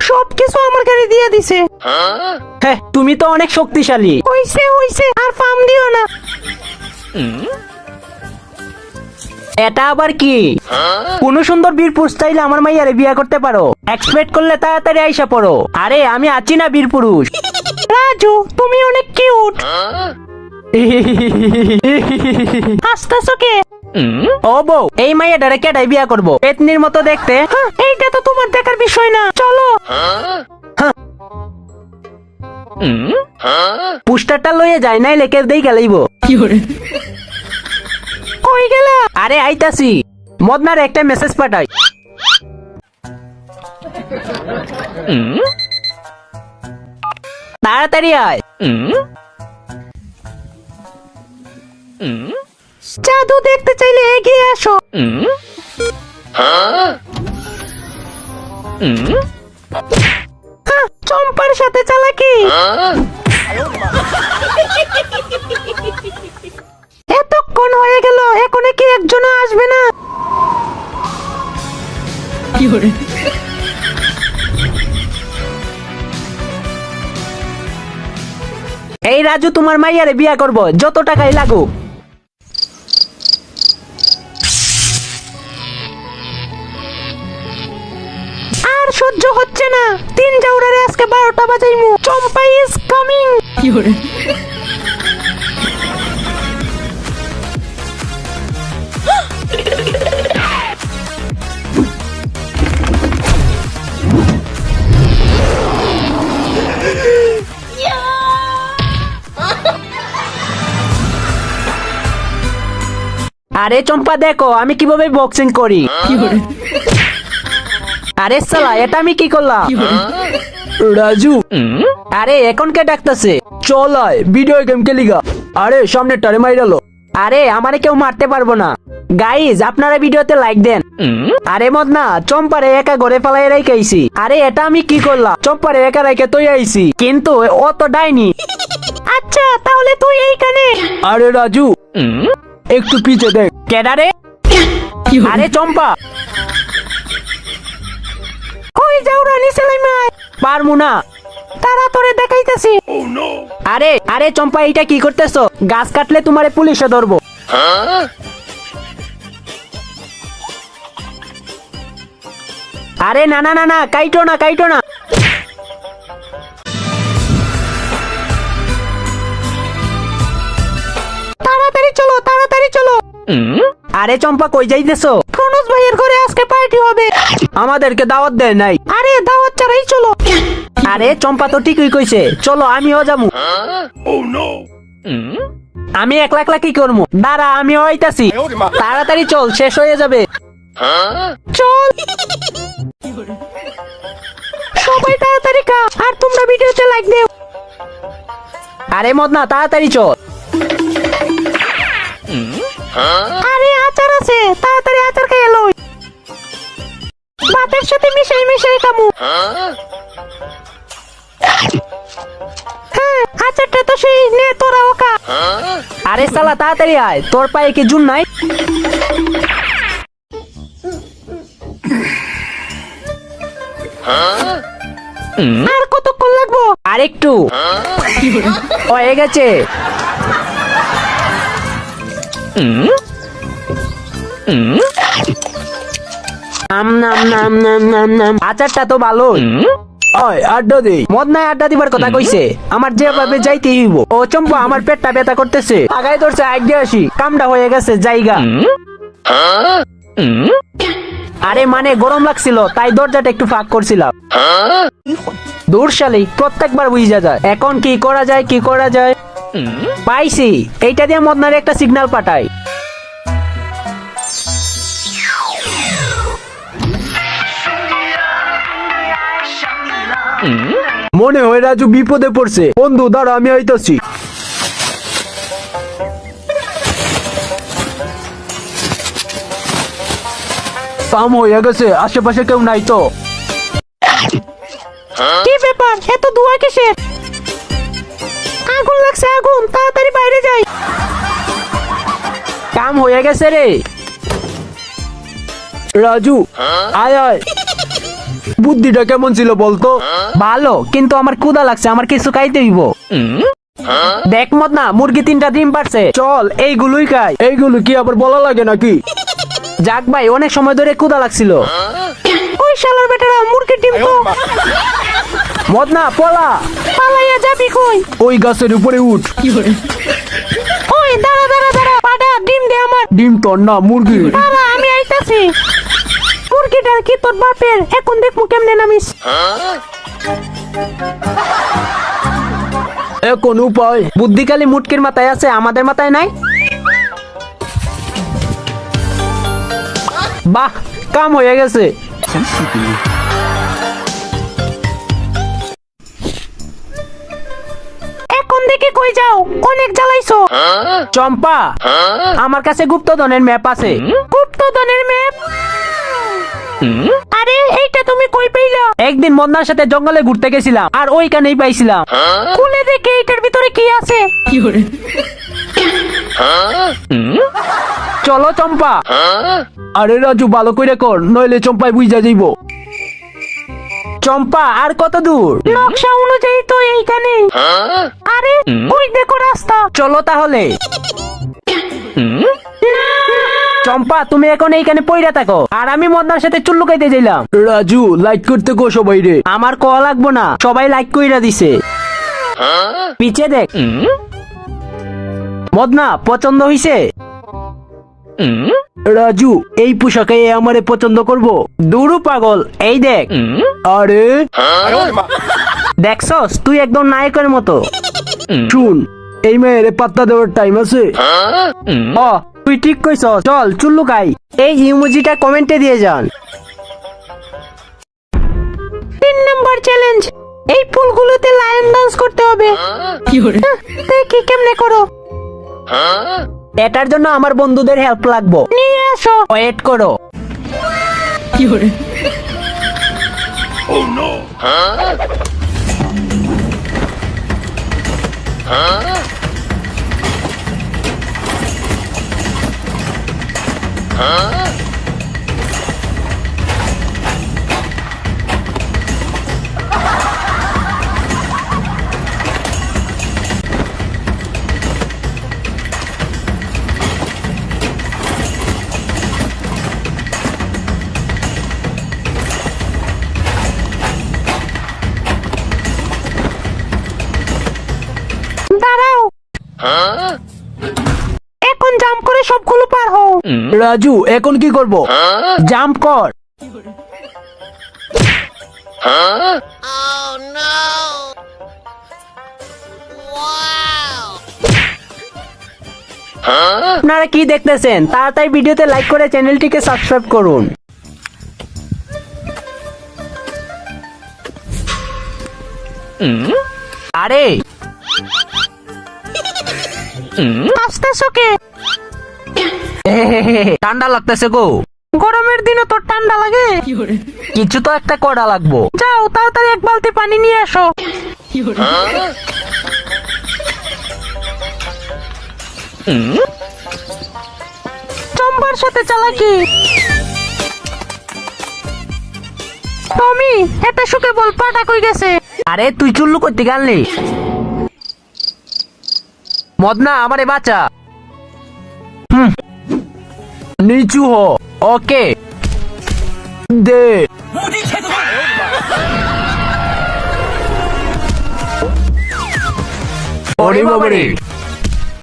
সবকিছু আমার গাড়ি দিয়ে দিছে। হ্যাঁ, তুমি তো অনেক শক্তিশালী। হইছে আর ফার্ম দিও না। এটা আবার কি? কোন সুন্দর বীরপুরুষ চাইলে আমার মাইয়ারে বিয়ে করতে পারো। এক্সপেক্ট করলে তাড়াতাড়ি আইসা পড়ো। আরে আমি আছি না বীরপুরুষ। রাজু তুমি অনেক কিউট। হাসতেছো কে? ও বউ, এই মাইয়াটারে কেডাই বিয়ে করবো? পেতনির মতো দেখতে। এইটা তো তোমার দেখার বিষয় না, চলো। পুস্টারটা লইয়ে যায় নাই লেকে দেই গেলাইব। কই গেলা? আরে আইতাছি। মদনার একটা মেসেজ পাঠাই। তাড়াতাড়ি আয়। জাদু দেখতে চাইলে এগিয়ে আসো। চম্পার সাথে চালাকি। এতক্ষণ হয়ে গেল, এখনো কি একজনও আসবে না? এই রাজু তোমার মাইয়ারে বিয়া করব, যত টাকাই লাগুক। আর সহ্য হচ্ছে না, 3 জাউরারে আজকে 12টা বাজাইমু। চম্পা ইজ কামিং। আরে চম্পা দেখো আমি কিভাবে বক্সিং করি। আরে সালা, এটা আমি কি করলাম? রাজু, আরে এখন কে ডাকতেছে? চল আয় ভিডিও গেম খেলিগা। আরে সামনে টারে মাইরালো। আরে আমারে কেউ মারতে পারবো না। গাইজ আপনারা ভিডিওতে লাইক দেন। আরে মদনা, চম্পারে একা ঘরে পালাই রাইখাইছি। আরে এটা আমি কি করলাম? চম্পারে একা রাইখে তুই আইছি, কিন্তু ও তো ডাইনি। আচ্ছা তাহলে তুই এইখানে। আরে রাজু, একটু পিছে দেখ। কেডারে? আরে চম্পা। ওই জাউরা নিচে নাইমা আয়। পারমু না। তারা তোরে দেখাইতেছি। আরে আরে চম্পা, এইটা কি করতেছো? গাছ কাটলে তোমারে পুলিশে ধরবো। আরে না না না না, কাইটো না কাইটো না। তাড়াতাড়ি চলো, তাড়াতাড়ি চলো। আরে চম্পা কই যাইতেছো? প্রনোজ ভাইয়ের ঘরে আজকে পার্টি হবে। আমাদেরকে দাওয়াত দেয় নাই। আরে দাওয়াত ছাড়াই চলো। আরে চম্পা তো ঠিকই কইছে, চলো আমিও যাবো। আমি একলা একলা কি করবো? দাঁড়া আমিও আইতাছি। তাড়াতাড়ি চল, শেষ হয়ে যাবে। চল সবাই তাড়াতাড়ি খা, আর তোমরা ভিডিওতে লাইক দিও। আরে মদনা তাড়াতাড়ি চল। আরে আচার আছে, তাড়াতাড়ি আচার খেয়ে লই। ভাতের সাথে মিশাই মিশাই খামু। হ্যাঁ, আচারটা তো সেই, নে তোরাও খা। আরে সালা তাড়াতাড়ি আয়, তোর পায়ে কি জুন নাই? আর কতক্ষণ লাগবো? আরেকটু হয়ে গেছে। আচারটা তো ভালো। আড্ডা দেই। মদনায় আড্ডা দিবার কথা কইছে, আমার যেভাবে যাইতে হইব। ও চম্পা, আমার পেটটা ব্যথা করতেছে। আগাই ধরছে, আগে আসি, কামটা হয়ে গেছে জায়গা। আরে মানে গরম লাগছিল, তাই দরজাটা একটু ফাঁক করছিলাম। দূর শালি, প্রত্যেকবার বুঝা যায়। এখন কি করা যায়, কি করা যায়? পাইছি, এইটা দিয়ে মদনারে একটা সিগন্যাল পাঠাই। মনে হয় রাজু বিপদে পড়ছে। বন্ধু দাঁড়া, আমি আইতাছি। কাম হয়ে গেছে, আশেপাশে কেউ নাই তো? কি ব্যাপার, এত ধোঁয়া কিসের? আগুন লাগছে, আগুন, তাড়াতাড়ি বাইরে যাই। কাম হয়ে গেছে রে। রাজু আয় আয়। বুদ্ধিটা কেমন ছিল বলতো? ভালো, কিন্তু আমার ক্ষুধা লাগছে, আমার কিছু খাইতে হইব। দেখ মদনা, মুরগি 3টা ডিম পারছে, চল এইগুলোই খাই। এইগুলো কি আবার বলা লাগে নাকি? যাক ভাই, অনেক সময় ধরে ক্ষুধা লাগছিল। ওই শালার বেটারা মুরগির ডিম তো। মদনা পলা, পালাইয়া যাবি কই? ওই গাছের উপরে উঠ। ওই দাঁড়া দাঁড়া দাঁড়া, পাডা ডিম দে আমার। ডিম তোর না, মুরগি। দাঁড়া, আমি আইতাছি। মুরগিটার কি তোর বাপের? এখন দেখমু কেমনে নামিস। এখন উপায়? বুদ্ধি খালি মুটকির মাথায় আছে, আমাদের মাথায় নাই। বাহ, কাম হয়ে গেছে। এখন দেখি কই যাও, অনেক জ্বালাইছো। চম্পা, আমার কাছে গুপ্তধনের ম্যাপ আছে। গুপ্তধনের ম্যাপ? আরে এইটা তুমি কই পেইলা? একদিন মদনার সাথে জঙ্গলে ঘুরতে গেছিলাম, আর ওইখানেই পাইছিলাম। খুলে দেখে এইটার ভিতরে কি আছে। চলো চম্পা। আরে রাজু, ভালো করে কর, নইলে চম্পায় বুঝা যাইব। চম্পা, আর কত দূর? নকশা অনুযায়ী তো এইখানে। আরে ওই দেখো রাস্তা। চলো তাহলে। চম্পা, তুমি এখন এইখানে পইরা থাকো, আর আমি মদনার সাথে চুল লুকাইতে যাইলাম। রাজু, লাইক করতে কো সবাই রে। আমার কল লাগবো না, সবাই লাইক কইরা দিছে। পিছে দেখ। মদনা, পছন্দ হইছে? রাজু, এই পোশাকে আমারে পছন্দ করবো? দূরু পাগল, এই দেখ। আরে দেখছস, তুই একদম নায়কের মতো। শুন, এই মেয়ের পাত্তা দেওয়ার টাইম আছে? ও, তুই ঠিক কইছ, চল চুল্লু খাই। এই ইমোজিটা কমেন্টে দিয়ে যান। 3 নাম্বার চ্যালেঞ্জ, এই ফুলগুলোতে লায়ন ডান্স করতে হবে। দেখি কেমনে করো। এটার জন্য আমার বন্ধুদের হেল্প লাগবো। নিয়ে আসো। ওয়েট করো। দাঁড়াও, এখন জাম্প করে সবগুলো পার হও। রাজু, এখন কি করব? জাম্প কর। আপনারা কি দেখতেছেন? তাড়াতাড়ি ভিডিওতে লাইক করে চ্যানেলটিকে সাবস্ক্রাইব করুন। আরে আসতেছো কে? ঠান্ডা লাগতেছে গো। গরমের দিনে তো ঠান্ডা লাগে। কিছু তো একটা করা লাগবো। যাও তাড়াতাড়ি এক বালতি পানি নিয়ে আসো। চম্পার সাথে চালাকি। টমি, এটা শুকে বল পাটা কই গেছে? আরে তুই চুল্লু করতে গেলি? মদনা, আমারে বাঁচা। নিচু হ। ওকে দে। ওরে বাবারে।